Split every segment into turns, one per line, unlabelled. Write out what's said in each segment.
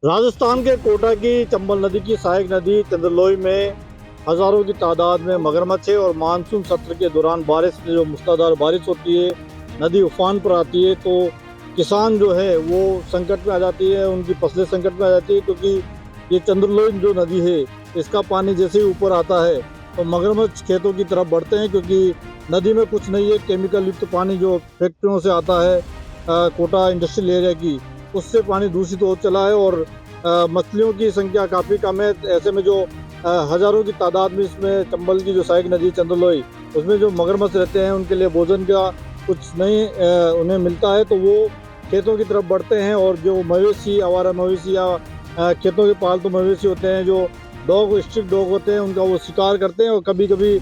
राजस्थान के कोटा की चंबल नदी की सहायक नदी चंद्रलोई में हजारों की तादाद में मगरमच्छ है और मानसून सत्र के दौरान बारिश से जो मूसलाधार बारिश होती है, नदी उफान पर आती है तो किसान जो है वो संकट में आ जाती है, उनकी फसलें संकट में आ जाती है क्योंकि ये चंद्रलोई जो नदी है इसका पानी जैसे ही ऊपर आता है तो मगरमच्छ खेतों की तरफ बढ़ते हैं क्योंकि नदी में कुछ नहीं है, केमिकल युक्त पानी जो फैक्ट्रियों से आता है कोटा इंडस्ट्रियल एरिया की, उससे पानी दूषित हो चला है और मछलियों की संख्या काफ़ी कम है। ऐसे में जो हजारों की तादाद में इसमें चंबल की जो सहायक नदी चंद्रलोई उसमें जो मगरमच्छ रहते हैं उनके लिए भोजन का कुछ नहीं उन्हें मिलता है तो वो खेतों की तरफ बढ़ते हैं और जो मवेशी आवारा मवेशी या खेतों के पालतू मवेशी होते हैं जो डॉग स्ट्रीट डॉग होते हैं उनका वो शिकार करते हैं और कभी कभी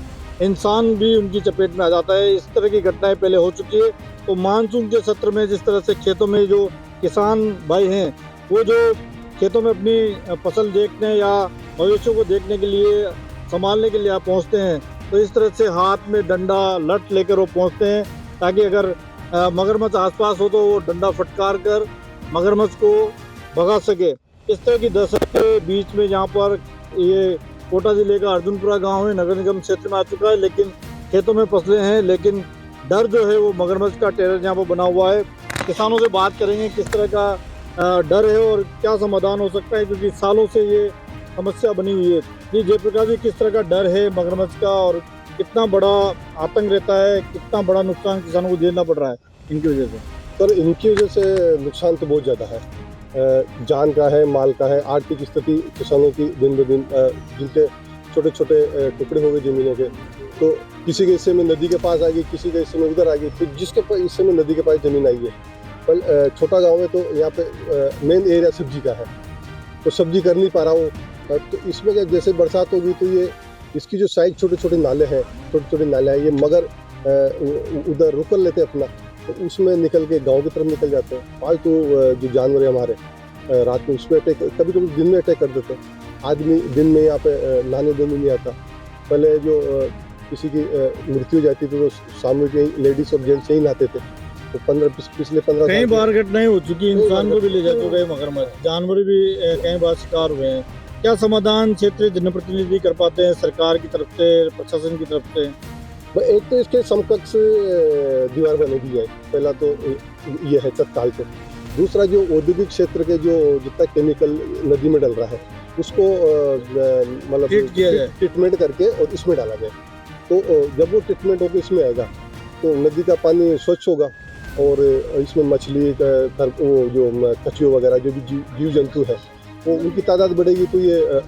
इंसान भी उनकी चपेट में आ जाता है। इस तरह की घटनाएं पहले हो चुकी है। तो मानसून के सत्र में जिस तरह से खेतों में जो किसान भाई हैं वो जो खेतों में अपनी फसल देखने या मवेशियों को देखने के लिए संभालने के लिए आप पहुंचते हैं तो इस तरह से हाथ में डंडा लठ लेकर वो पहुंचते हैं ताकि अगर मगरमच्छ आसपास हो तो वो डंडा फटकार कर मगरमच्छ को भगा सके। इस तरह की दशा के बीच में जहाँ पर ये कोटा जिले का अर्जुनपुरा गांव है, नगर निगम क्षेत्र में आ चुका है, लेकिन खेतों में फसले हैं, लेकिन डर जो है वो मगरमच्छ का टेरर यहाँ पर बना हुआ है। किसानों से बात करेंगे किस तरह का डर है और क्या समाधान हो सकता है क्योंकि सालों से ये समस्या बनी हुई है। जी जयप्रकाश जी, किस तरह का डर है मगरमच्छ का और कितना बड़ा आतंक रहता है, कितना बड़ा नुकसान किसानों को झेलना पड़ रहा है इनकी वजह से?
सर, इनकी वजह से नुकसान तो बहुत ज़्यादा है, जान का है, माल का है। आर्थिक स्थिति किसानों की दिन ब दिन, जिनके छोटे छोटे टुकड़े हो गए ज़मीनों के, तो किसी के हिस्से में नदी के पास आ गई, किसी के हिस्से में उधर आ गई, तो जिसके हिस्से में नदी के पास ज़मीन आई है। पर छोटा गांव है तो यहाँ पे मेन एरिया सब्जी का है, तो सब्जी कर नहीं पा रहा हो। तो इसमें क्या, जैसे बरसात होगी तो ये इसकी जो साइड छोटे छोटे नाले हैं, ये मगर उधर रुक लेते हैं अपना, तो उसमें निकल के गांव की तरफ निकल जाते हैं। फालतू जो जानवर है हमारे, रात में उसमें अटैक, कभी कभी दिन में अटैक कर देते हैं। आदमी दिन में यहाँ पे नहाने धोने नहीं आता। पहले जो किसी की मृत्यु हो जाती थी तो सामूहिक लेडीज और जेंट्स यही नहाते थे। तो पिछले 15
कई बार घटनाएं हो चुकी, इंसान को भी ले जा चुके हैं मगरमच्छ, जानवर भी कई बार शिकार हुए हैं। क्या समाधान क्षेत्रीय जनप्रतिनिधि कर पाते हैं सरकार की तरफ से, प्रशासन की तरफ से?
एक तो इसके समकक्ष दीवार बने दी जाए, पहला तो ये है तत्काल पे। दूसरा, जो औद्योगिक क्षेत्र के जो जितना केमिकल नदी में डल रहा है उसको मतलब ट्रीटमेंट करके और इसमें डाला जाए। तो जब वो ट्रीटमेंट होकर इसमें आएगा तो नदी का पानी स्वच्छ होगा और इसमें मछली वो जो कछुए वगैरह जो भी जीव जंतु है वो उनकी तादाद बढ़ेगी, तो ये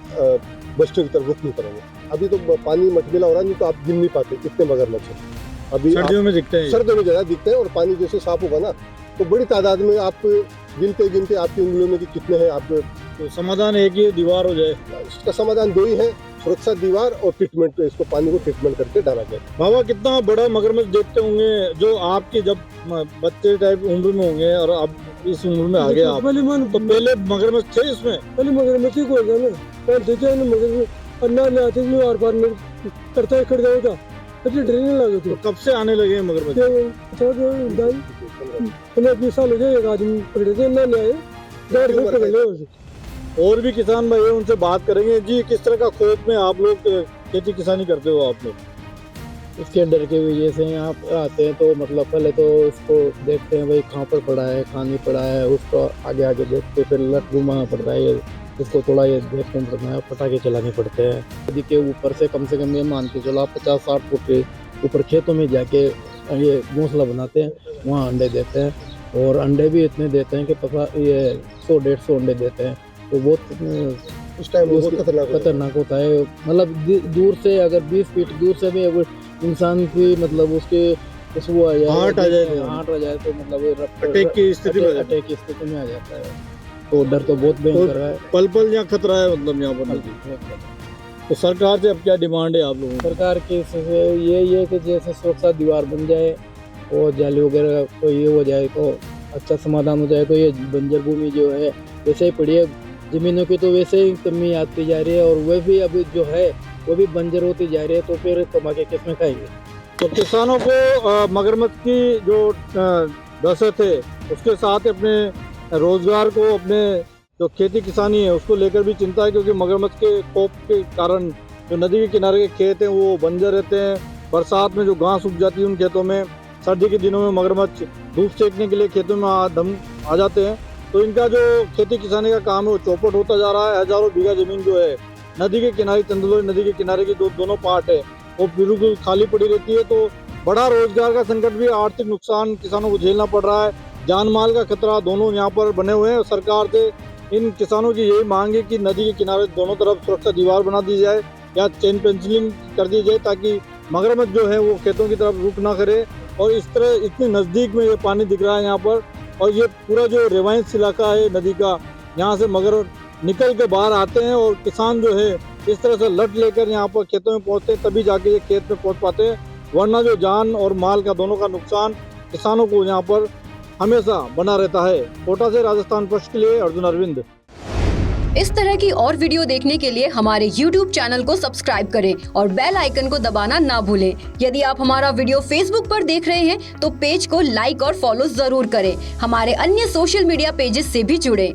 बच्चों की तरफ रुख नहीं करेंगे। अभी तो पानी मटमिला हो रहा है, नहीं तो आप गिन नहीं पाते कितने मगरमच्छ हैं। अभी
सर्दियों में दिखते हैं,
सर्दियों में ज़्यादा दिखते हैं और पानी जैसे साफ होगा ना तो बड़ी तादाद में आप गिनते आपकी उंगलियों में कि कितने हैं आप।
तो समाधान एक ही दीवार हो जाए?
इसका समाधान दो ही है, सुरक्षा दीवार और ट्रीटमेंट, इसको पानी को ट्रीटमेंट करके डाला जाए।
बाबा, कितना बड़ा मगरमच्छ देखते होंगे जो आपके जब बच्चे टाइप उम्र में होंगे और अब इस उम्र में आ गए आप, तो पहले मगरमच्छ थे इसमें?
पहले मगरमच्छ को देखे मगरमच्छ अन्ना आते थे आर पार में करता है, खड़ जाओ था डरने लगे थे।
तो कब से आने लगे मगरमच्छ?
15-20 साल हो गए, एक आदमी पकड़े थे ना आए, पकड़ ले।
और भी किसान भाई हैं, उनसे बात करेंगे। जी, किस तरह का खौफ में आप लोग खेती किसानी करते हो आप लोग?
इसके डर की वजह से यहाँ पे आते हैं तो मतलब पहले तो इसको देखते हैं भाई कहाँ पर पड़ा है, कहाँ नहीं पड़ा है, उसको आगे आगे देखते फिर लट घुमाना पड़ता है, ये उसको थोड़ा ये देखना पड़ता है, पटाखे चलाने पड़ते हैं। नदी के ऊपर से कम ये मान के चलो 50-60 फुट के ऊपर खेतों में जाके ये घोंसला बनाते हैं, वहाँ अंडे देते हैं और अंडे भी इतने देते हैं कि 100-150 अंडे देते हैं। तो बहुत
उस टाइम बहुत
खतरनाक होता है। मतलब दूर से अगर 20 फीट दूर से भी अगर इंसान की मतलब उसके वो
हार्ट आ
जाए तो मतलब
अटैक की स्थिति
में आ जाता है। तो डर तो बहुत भयंकर है,
पल पल यहाँ खतरा है मतलब यहाँ पर। तो सरकार से अब क्या डिमांड है आप लोगों की?
सरकार की ये कि जैसे सुरक्षा दीवार बन जाए और जाली वगैरह को ये हो जाए तो अच्छा समाधान हो जाए। तो ये बंजर भूमि जो है वैसे ही पड़ी है, जमीनों की तो वैसे ही कमी आती जा रही है और वह भी अभी जो है वो भी बंजर होती जा रही है, तो फिर कमा के किसमें खाएंगे?
तो किसानों को मगरमच्छ की जो दशा थे उसके साथ अपने रोजगार को, अपने जो खेती किसानी है उसको लेकर भी चिंता है, क्योंकि मगरमच्छ के खौफ के कारण जो नदी के किनारे के खेत हैं वो बंजर रहते हैं। बरसात में जो घास उग जाती है उन खेतों में, सर्दी के दिनों में मगरमच्छ धूप सेकने के लिए खेतों में आ जाते हैं। तो इनका जो खेती किसानी का काम है वो चौपट होता जा रहा है। हजारों बीघा जमीन जो है नदी के किनारे, चंदलोई नदी के किनारे की दोनों पार्ट है वो बिल्कुल खाली पड़ी रहती है। तो बड़ा रोजगार का संकट भी, आर्थिक नुकसान किसानों को झेलना पड़ रहा है, जान माल का खतरा दोनों यहाँ पर बने हुए हैं। सरकार से इन किसानों की यही मांग है कि नदी के किनारे दोनों तरफ सुरक्षा दीवार बना दी जाए या चेन पेंसिलिंग कर दी जाए, ताकि मगरमच्छ जो है वो खेतों की तरफ रुख ना करे। और इस तरह इतने नज़दीक में ये पानी दिख रहा है यहाँ पर, और ये पूरा जो रेवाइंस इलाका है नदी का, यहाँ से मगर निकल के बाहर आते हैं और किसान जो है इस तरह से लट लेकर यहाँ पर खेतों में पहुँचते हैं, तभी जाके ये खेत में पहुँच पाते हैं। वरना जो जान और माल का दोनों का नुकसान किसानों को यहाँ पर हमेशा बना रहता है। कोटा से राजस्थान फर्स्ट के लिए अर्जुन अरविंद।
इस तरह की और वीडियो देखने के लिए हमारे YouTube चैनल को सब्सक्राइब करें और बेल आइकन को दबाना ना भूलें। यदि आप हमारा वीडियो Facebook पर देख रहे हैं तो पेज को लाइक और फॉलो जरूर करें। हमारे अन्य सोशल मीडिया पेजेस से भी जुड़ें।